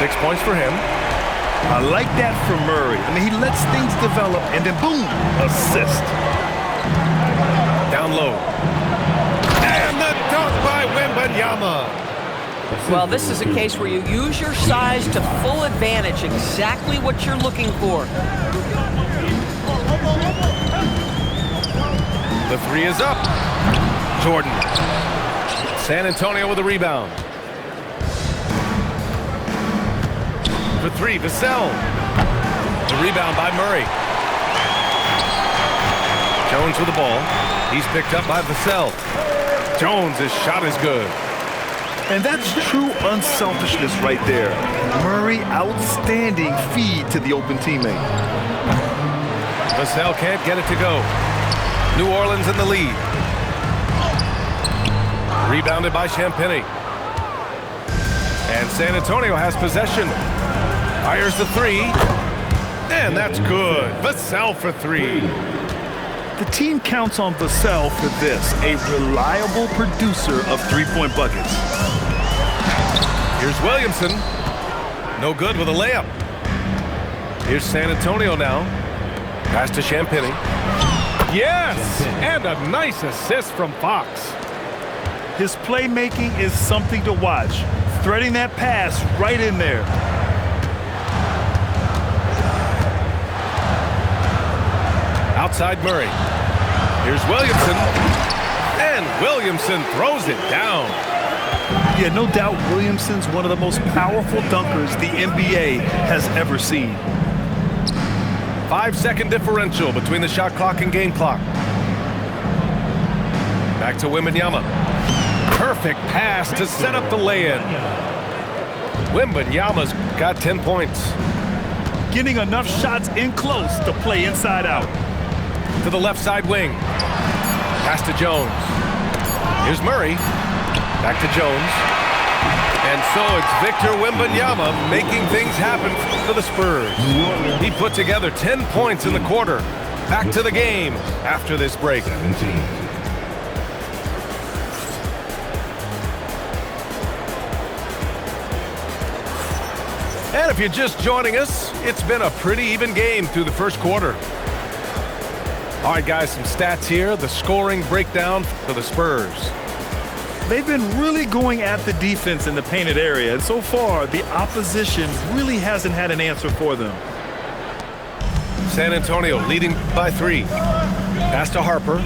6 points for him. I like that from Murray. I mean, he lets things develop, and then boom, assist. Down low. And the dunk by Wembanyama. Well, this is a case where you use your size to full advantage, exactly what you're looking for. The three is up. Jordan. San Antonio with a rebound. For three, Vassell. The rebound by Murray. Jones with the ball. He's picked up by Vassell. Jones' shot is good. And that's true unselfishness right there. Murray, outstanding feed to the open teammate. Vassell can't get it to go. New Orleans in the lead. Rebounded by Champagnie. And San Antonio has possession. Fires the three. And that's good. Vassell for three. The team counts on Vassell for this, a reliable producer of three-point buckets. Here's Williamson. No good with a layup. Here's San Antonio now. Pass to Champagnie. Yes! And a nice assist from Fox. His playmaking is something to watch. Threading that pass right in there. Outside Murray. Here's Williamson. And Williamson throws it down. Yeah, no doubt Williamson's one of the most powerful dunkers the NBA has ever seen. 5-second differential between the shot clock and game clock. Back to Wembanyama. Perfect pass to set up the lay-in. Wembanyama's got 10 points. Getting enough shots in close to play inside out. To the left side wing. Pass to Jones. Here's Murray. Back to Jones. And so it's Victor Wembanyama making things happen for the Spurs. He put together 10 points in the quarter. Back to the game after this break. And if you're just joining us, it's been a pretty even game through the first quarter. All right, guys, some stats here. The scoring breakdown for the Spurs. They've been really going at the defense in the painted area, and so far, the opposition really hasn't had an answer for them. San Antonio leading by 3. Pass to Harper.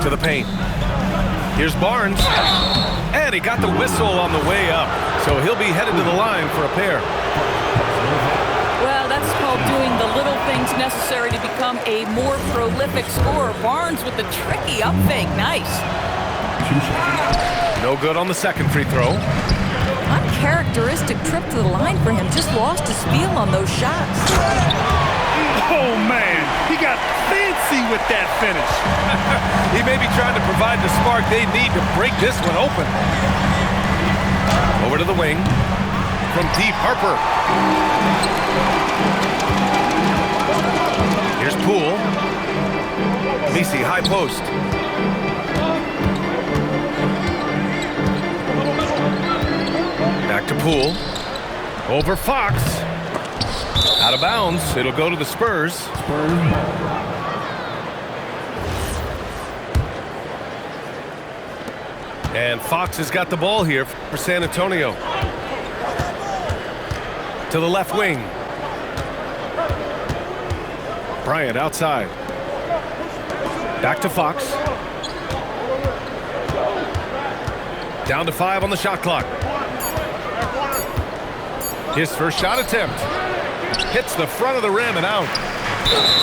To the paint. Here's Barnes. And he got the whistle on the way up. So he'll be headed to the line for a pair. Well, that's called doing the little things necessary to become a more prolific scorer. Barnes with the tricky up fake. Nice. No good on the second free throw. Uncharacteristic trip to the line for him. Just lost his feel on those shots. Oh, man. He got fancy with that finish. He may be trying to provide the spark they need to break this one open. Over to the wing. From deep, Harper. Here's Poole. Messi, high post. Back to Poole. Over Fox. Out of bounds. It'll go to the Spurs. And Fox has got the ball here for San Antonio. To the left wing. Bryant outside. Back to Fox. Down to 5 on the shot clock. His first shot attempt. Hits the front of the rim and out.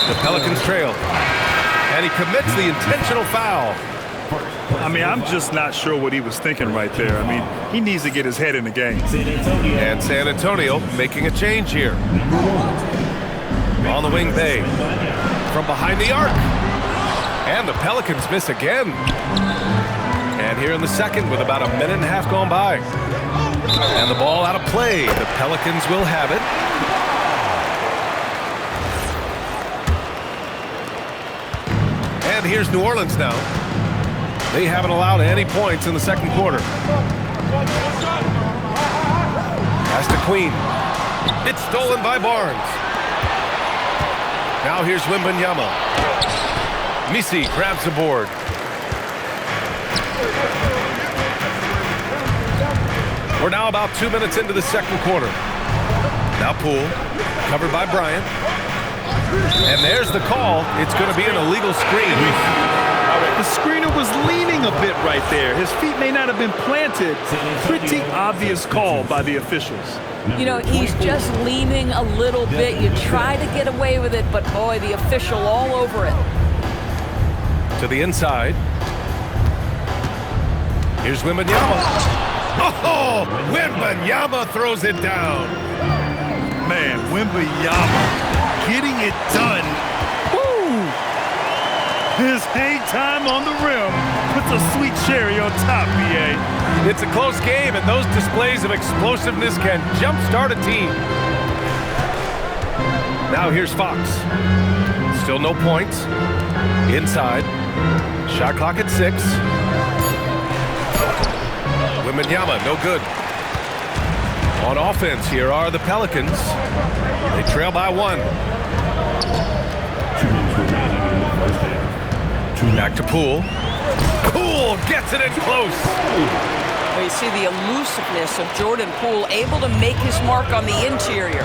The Pelicans trail. And he commits the intentional foul. I mean, I'm just not sure what he was thinking right there. I mean, he needs to get his head in the game. And San Antonio making a change here. On the wing, Bay. From behind the arc. And the Pelicans miss again. And here in the second with about a minute and a half gone by. And the ball out of play. The Pelicans will have it. And here's New Orleans now. They haven't allowed any points in the second quarter. Queen. It's stolen by Barnes. Now here's Wembanyama. Misi grabs the board. We're now about 2 minutes into the second quarter. Now Poole, covered by Bryant. And there's the call. It's going to be an illegal screen. The screener was leaning a bit right there. His feet may not have been planted. Pretty obvious call by the officials. You know, he's just leaning a little bit. You try to get away with it, but boy, the official all over it. To the inside. Here's Wembanyama. Oh, Wembanyama throws it down. Man, Wembanyama getting it done. Woo! His hang time on the rim puts a sweet cherry on top, BA. It's a close game, and those displays of explosiveness can jumpstart a team. Now here's Fox. Still no points. Inside. Shot clock at 6. Wembanyama, no good. On offense, here are the Pelicans. They trail by 1. Back to Poole. Poole gets it in close. Well, you see the elusiveness of Jordan Poole, able to make his mark on the interior.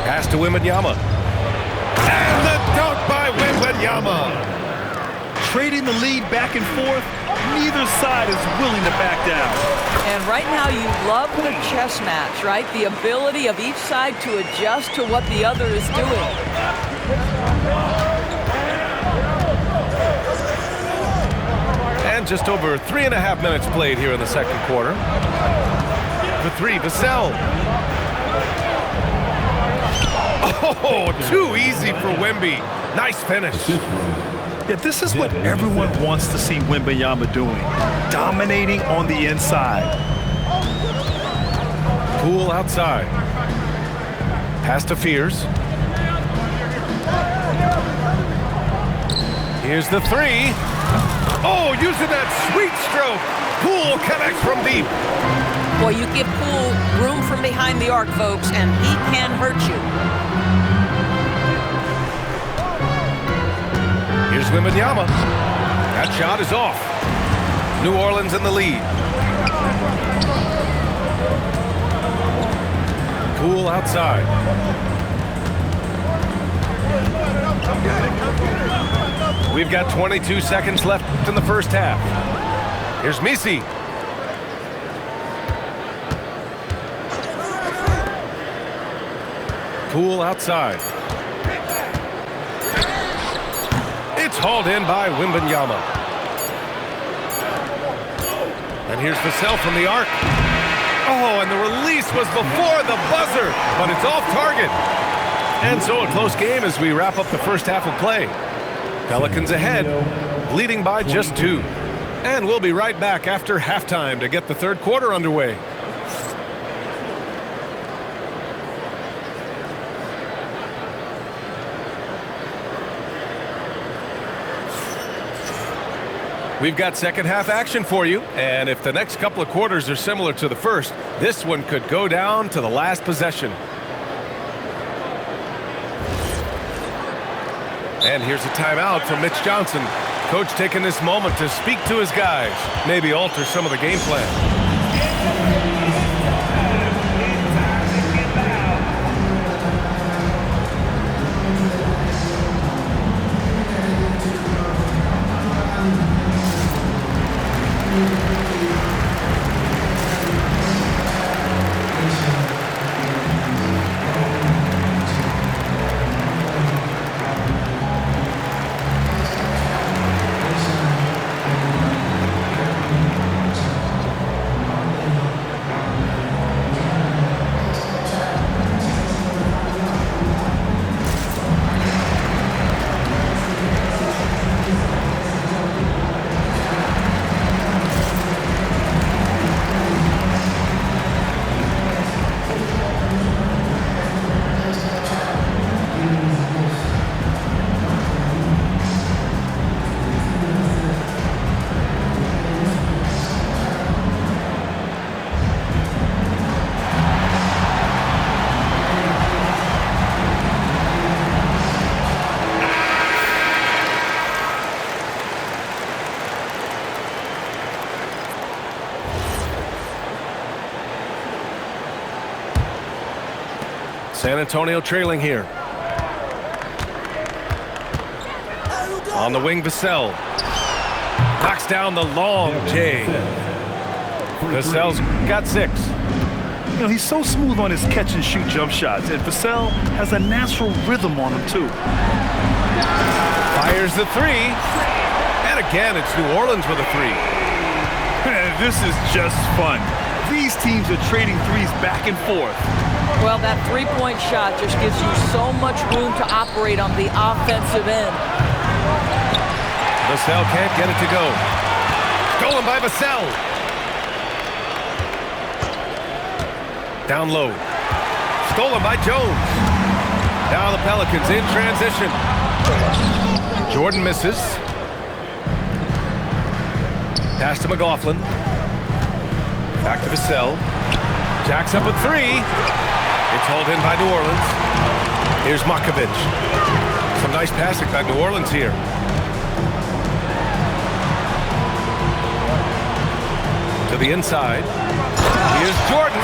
Pass to Wembanyama. And the dunk by Wembanyama. Trading the lead back and forth, neither side is willing to back down. And right now you love the chess match, right? The ability of each side to adjust to what the other is doing. And just over 3.5 minutes played here in the second quarter. The 3, Vassell. Oh, too easy for Wemby. Nice finish. Yeah, this is what everyone wants to see Wembanyama doing. Dominating on the inside. Poole outside. Pass to Fears. Here's the 3. Oh, using that sweet stroke. Poole connects from deep. Well, you give Poole room from behind the arc, folks, and he can hurt you. Here's Wembanyama. That shot is off. New Orleans in the lead. Poole outside. We've got 22 seconds left in the first half. Here's Misi. Poole outside. It's hauled in by Wembanyama. And here's Vassell from the arc. Oh, and the release was before the buzzer, but it's off target. And so a close game as we wrap up the first half of play. Pelicans ahead, leading by just 2. And we'll be right back after halftime to get the third quarter underway. We've got second half action for you, and if the next couple of quarters are similar to the first, this one could go down to the last possession. And here's a timeout from Mitch Johnson. Coach taking this moment to speak to his guys, maybe alter some of the game plan. San Antonio trailing here. On the wing, Vassell. Knocks down the long J. Vassell's got 6. You know, he's so smooth on his catch-and-shoot jump shots, and Vassell has a natural rhythm on him, too. Fires the 3. And again, it's New Orleans with a 3. This is just fun. These teams are trading threes back and forth. Well, that three-point shot just gives you so much room to operate on the offensive end. Vassell can't get it to go. Stolen by Vassell. Down low. Stolen by Jones. Now the Pelicans in transition. Jordan misses. Pass to McLaughlin. Back to Vassell. Jacks up a 3. It's hauled in by New Orleans. Here's Makovich. Some nice passing by New Orleans here. To the inside. Here's Jordan.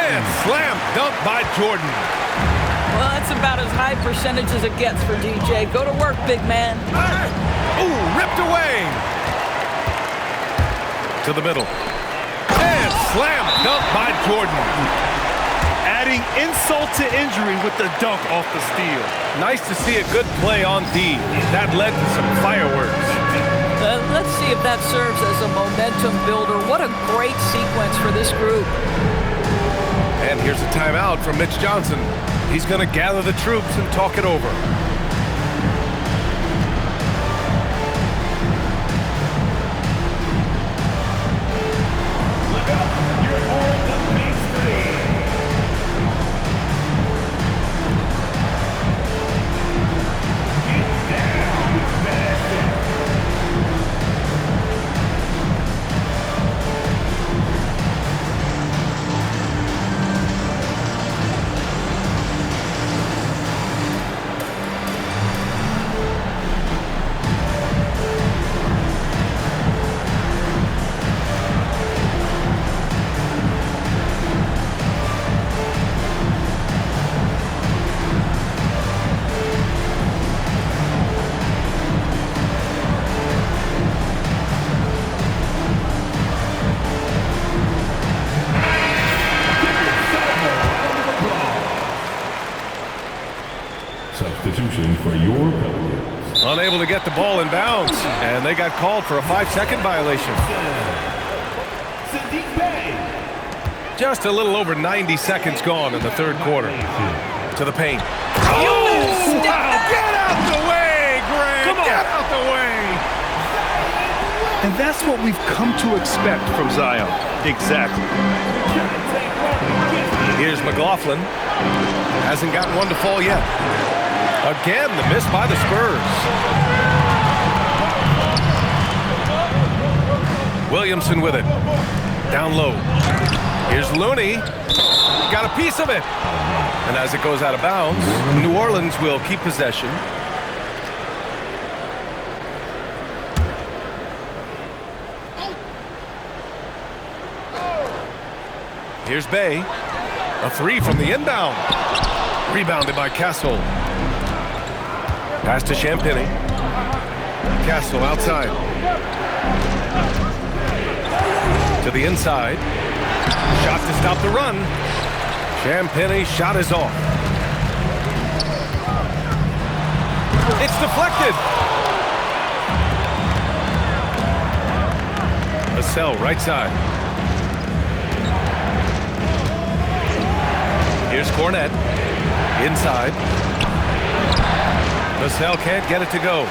And slam dunk by Jordan. Well, that's about as high percentage as it gets for DJ. Go to work, big man. Ooh, ripped away. To the middle. And slam dunk by Jordan. Adding insult to injury with the dunk off the steal. Nice to see a good play on D. That led to some fireworks. Let's see if that serves as a momentum builder. What a great sequence for this group. And here's a timeout from Mitch Johnson. He's going to gather the troops and talk it over. Substitution for your Pelicans. Unable to get the ball in bounds, and they got called for a 5-second violation. Just a little over 90 seconds gone in the third quarter. To the paint. Oh, wow. Get out the way, Greg! Come on. Get out the way! And that's what we've come to expect from Zion. Exactly. Here's McLaughlin. Hasn't gotten one to fall yet. Again, the miss by the Spurs. Williamson with it. Down low. Here's Looney. Got a piece of it. And as it goes out of bounds, New Orleans will keep possession. Here's Bay. A 3 from the inbound. Rebounded by Castle. Pass to Champagnie. Castle outside. To the inside. Shot to stop the run. Champagnie shot is off. It's deflected. Vassell right side. Here's Cornette. Inside. Vassell can't get it to go.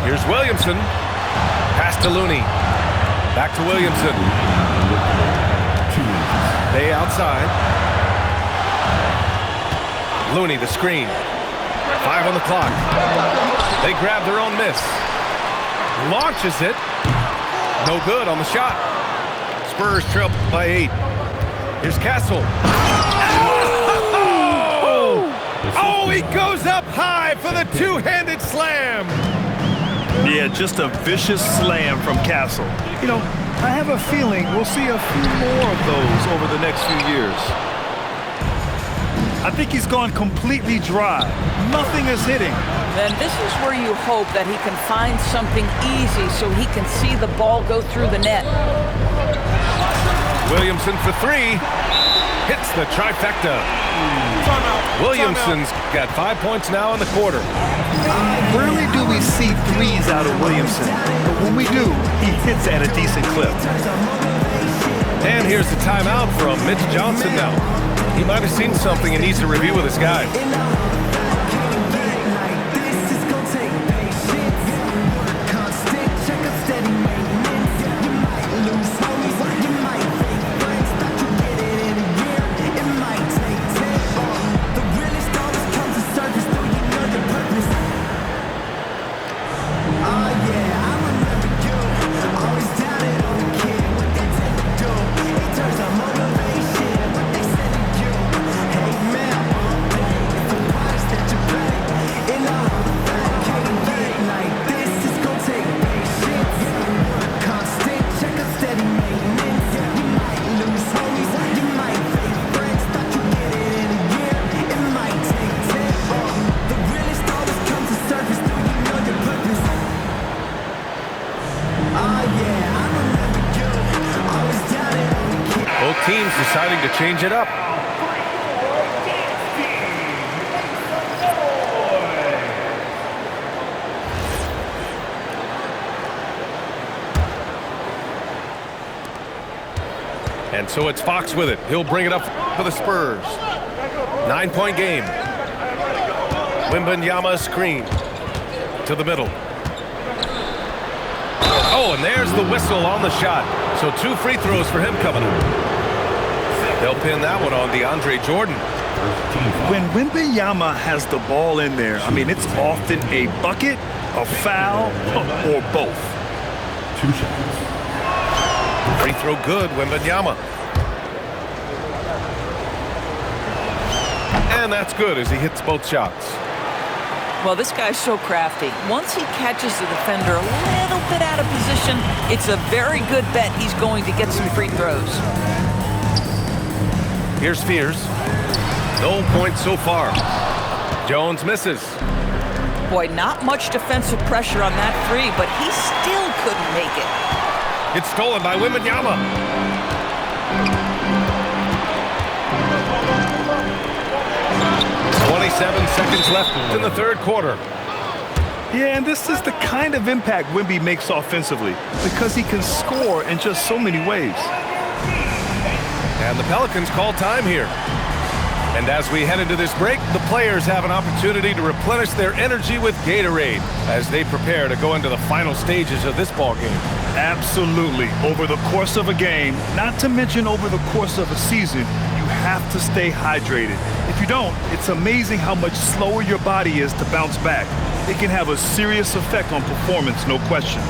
Here's Williamson. Pass to Looney. Back to Williamson. Bay outside. Looney the screen. 5 on the clock. They grab their own miss. Launches it. No good on the shot. Spurs trail by 8. Here's Castle. Oh, he goes up high for the two-handed slam. Yeah, just a vicious slam from Castle. You know, I have a feeling we'll see a few more of those over the next few years. I think he's gone completely dry. Nothing is hitting. Then this is where you hope that he can find something easy so he can see the ball go through the net. Williamson for three. Hits the trifecta. Williamson's got 5 points now in the quarter. Rarely do we see threes out of Williamson, but when we do, he hits at a decent clip. And here's the timeout from Mitch Johnson now. He might have seen something and needs to review with his guys. Both teams deciding to change it up. And so it's Fox with it. He'll bring it up for the Spurs. 9-point game. Wembanyama screen to the middle. Oh, and there's the whistle on the shot. So 2 free throws for him coming up. They'll pin that one on DeAndre Jordan. When Wembanyama has the ball in there, I mean, it's often a bucket, a foul, or both. 2 shots. Free throw good, Wembanyama. And that's good as he hits both shots. Well, this guy's so crafty. Once he catches the defender a little bit out of position, it's a very good bet he's going to get some free throws. Here's Spears. No points so far. Jones misses. Boy, not much defensive pressure on that three, but he still couldn't make it. It's stolen by Wembanyama. 27 seconds left in the third quarter. Yeah, and this is the kind of impact Wemby makes offensively because he can score in just so many ways. And the Pelicans call time here. And as we head into this break, the players have an opportunity to replenish their energy with Gatorade as they prepare to go into the final stages of this ball game. Absolutely. Over the course of a game, not to mention over the course of a season, you have to stay hydrated. If you don't, it's amazing how much slower your body is to bounce back. It can have a serious effect on performance, no question.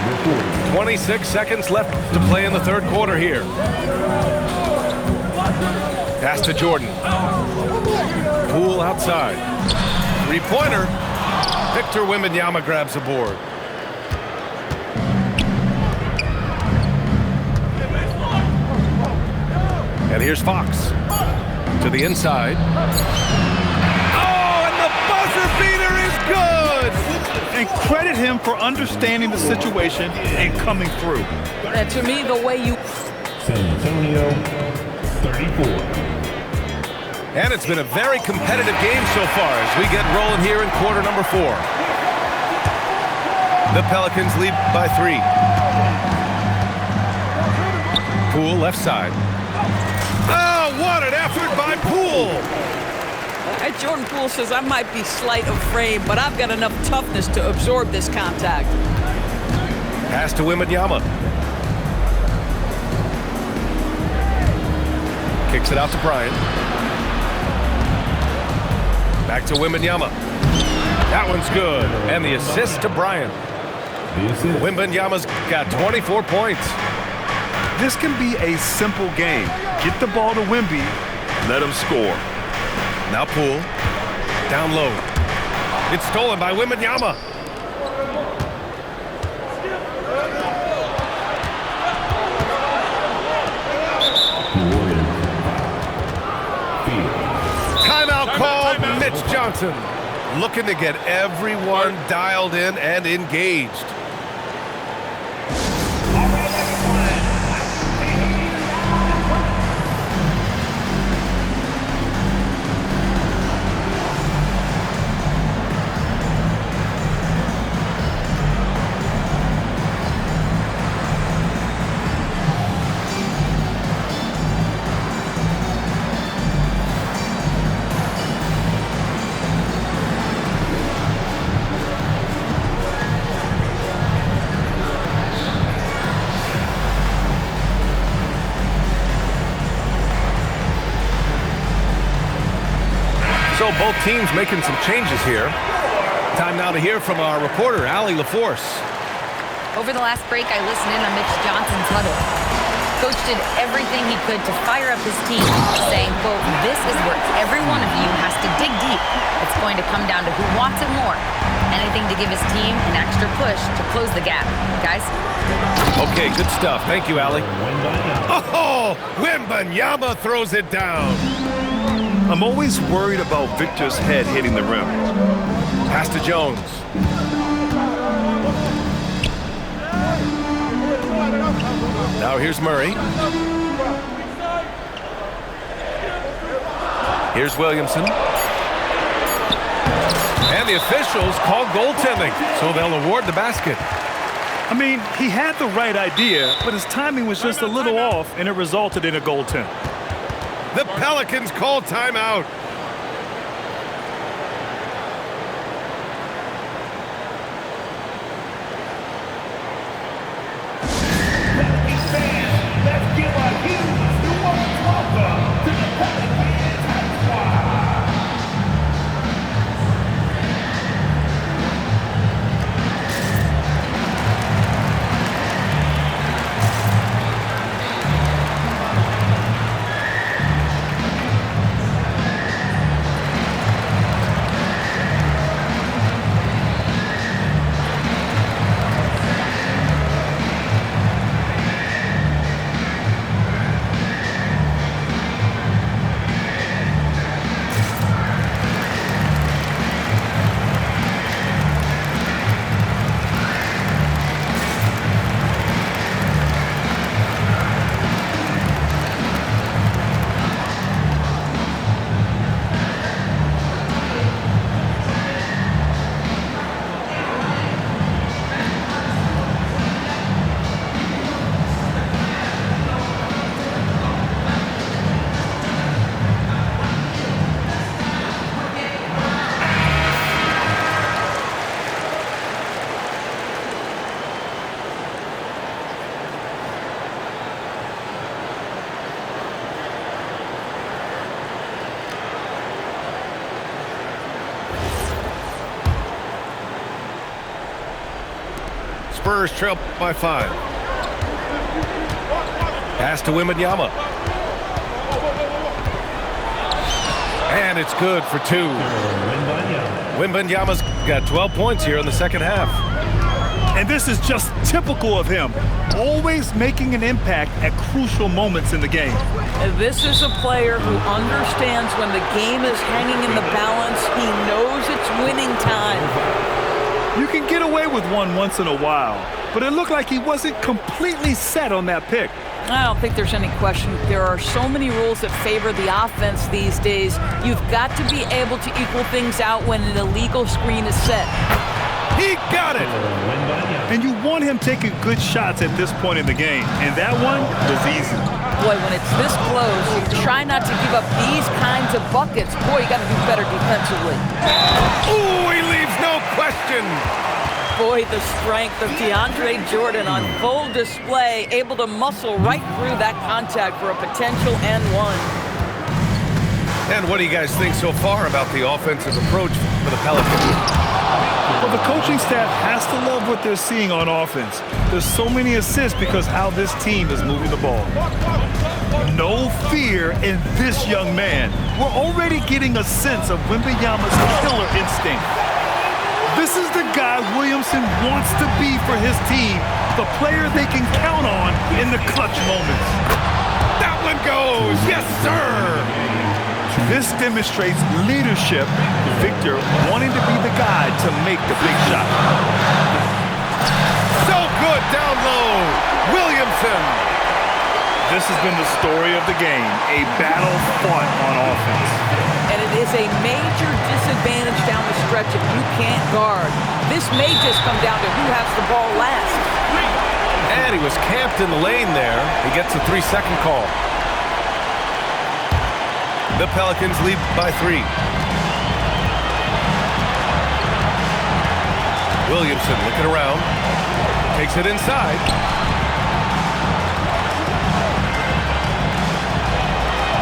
Number 26 seconds left to play in the third quarter here. Pass to Jordan. Poole outside. Three-pointer. Victor Wembanyama grabs the board. And here's Fox to the inside. Oh, and the buzzer beater is good! And credit him for understanding the situation and coming through. And to me, the way you... San Antonio, 34. And it's been a very competitive game so far as we get rolling here in quarter number 4. The Pelicans lead by 3. Poole left side. Oh, what an effort by Poole! Jordan Poole says I might be slight of frame, but I've got enough toughness to absorb this contact. Pass to Wembanyama. Kicks it out to Bryant. Back to Wembanyama. That one's good. And the assist to Bryant. Wembanyama's got 24 points. This can be a simple game. Get the ball to Wemby, let him score. Now Poole. Down low. It's stolen by Wembanyama. Timeout called. Mitch Johnson looking to get everyone dialed in and engaged. So both teams making some changes here. Time now to hear from our reporter, Allie LaForce. Over the last break, I listened in on Mitch Johnson's huddle. Coach did everything he could to fire up his team, saying, quote, "This is where every one of you has to dig deep. It's going to come down to who wants it more. Anything to give his team an extra push to close the gap. Guys?" Okay, good stuff. Thank you, Allie. Oh, Wembanyama throws it down. I'm always worried about Victor's head hitting the rim. Pass to Jones. Now here's Murray. Here's Williamson. And the officials call goaltending, so they'll award the basket. I mean, he had the right idea, but his timing was just a little off, and it resulted in a goaltend. The Pelicans call timeout. Let's give a huge welcome to the Pelicans squad. Spurs trail by 5. Pass to Wembanyama. And it's good for 2. Wembanyama's got 12 points here in the second half. And this is just typical of him, always making an impact at crucial moments in the game. This is a player who understands when the game is hanging in the balance. He knows it's winning time. You can get away with one once in a while, but it looked like he wasn't completely set on that pick. I don't think there's any question. There are so many rules that favor the offense these days. You've got to be able to equal things out when an illegal screen is set. He got it! And you want him taking good shots at this point in the game. And that one was easy. Boy, when it's this close, you try not to give up these kinds of buckets. Boy, you got to do better defensively. Ooh, he leaves no question! Boy, the strength of DeAndre Jordan on full display, able to muscle right through that contact for a potential and one. And what do you guys think so far about the offensive approach for the Pelicans? Well, the coaching staff has to love what they're seeing on offense. There's so many assists because how this team is moving the ball. No fear in this young man. We're already getting a sense of Wembanyama's killer instinct. This is the guy Williamson wants to be for his team, the player they can count on in the clutch moments. That one goes! Yes, sir! This demonstrates leadership, Victor wanting to be the guy to make the big shot. So good down low! Williamson! This has been the story of the game, a battle fought on offense. And it is a major disadvantage down the stretch if you can't guard. This may just come down to who has the ball last. And he was camped in the lane there. He gets a 3-second call. The Pelicans lead by 3. Williamson looking around. Takes it inside.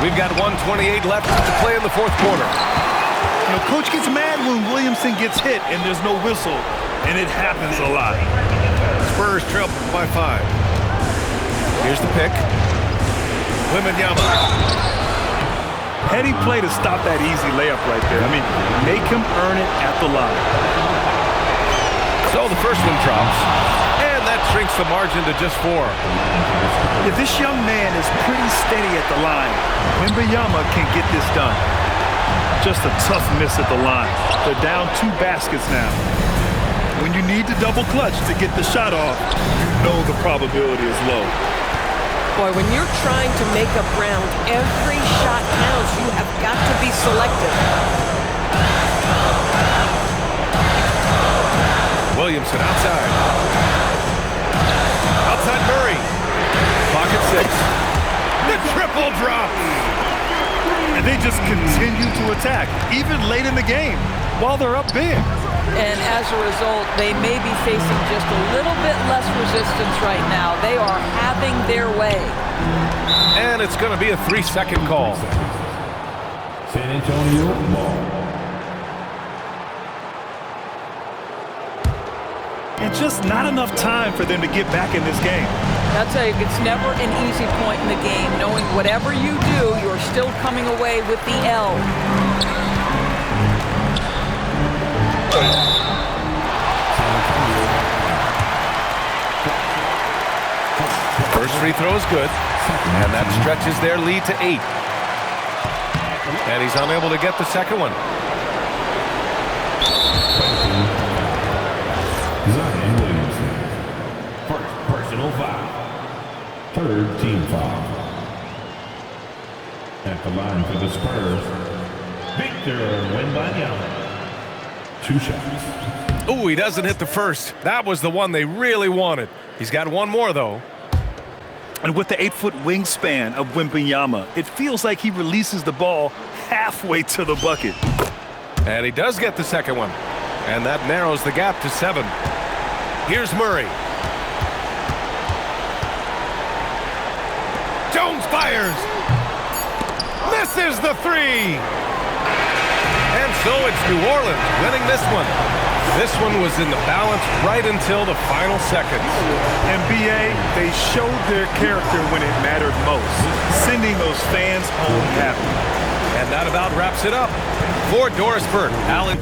We've got 1:28 left to play in the fourth quarter. You know, Coach gets mad when Williamson gets hit and there's no whistle, and it happens a lot. Spurs trail by 5. Here's the pick. Wembanyama. Heady play to stop that easy layup right there. I mean, make him earn it at the line. So the first one drops, and that shrinks the margin to just 4. If this young man is pretty steady at the line, Wembanyama can get this done. Just a tough miss at the line. They're down 2 baskets now. When you need to double clutch to get the shot off, you know the probability is low. Boy, when you're trying to make up ground, every shot counts. You have got to be selective. Williamson outside. Outside Murray. Pocket 6. The triple drop. And they just continue to attack, even late in the game, while they're up big. And as a result, they may be facing just a little bit less resistance right now. They are having their way. And it's going to be a 3-second call. San Antonio ball. And just not enough time for them to get back in this game. I'll tell you, it's never an easy point in the game, knowing whatever you do, you're still coming away with the L. First free throw is good, and that stretches their lead to 8. And he's unable to get the second one. Zion Williamson. First personal foul. Third team foul. At the line for the Spurs, Victor Wembanyama. 2 shots. Ooh, he doesn't hit the first. That was the one they really wanted. He's got one more, though. And with the 8-foot wingspan of Wembanyama, it feels like he releases the ball halfway to the bucket. And he does get the second one. And that narrows the gap to 7. Here's Murray. Jones fires. Misses the 3. And so it's New Orleans winning this one. This one was in the balance right until the final seconds. And B.A., they showed their character when it mattered most, sending those fans home happy. And that about wraps it up. For Doris Burke, Alan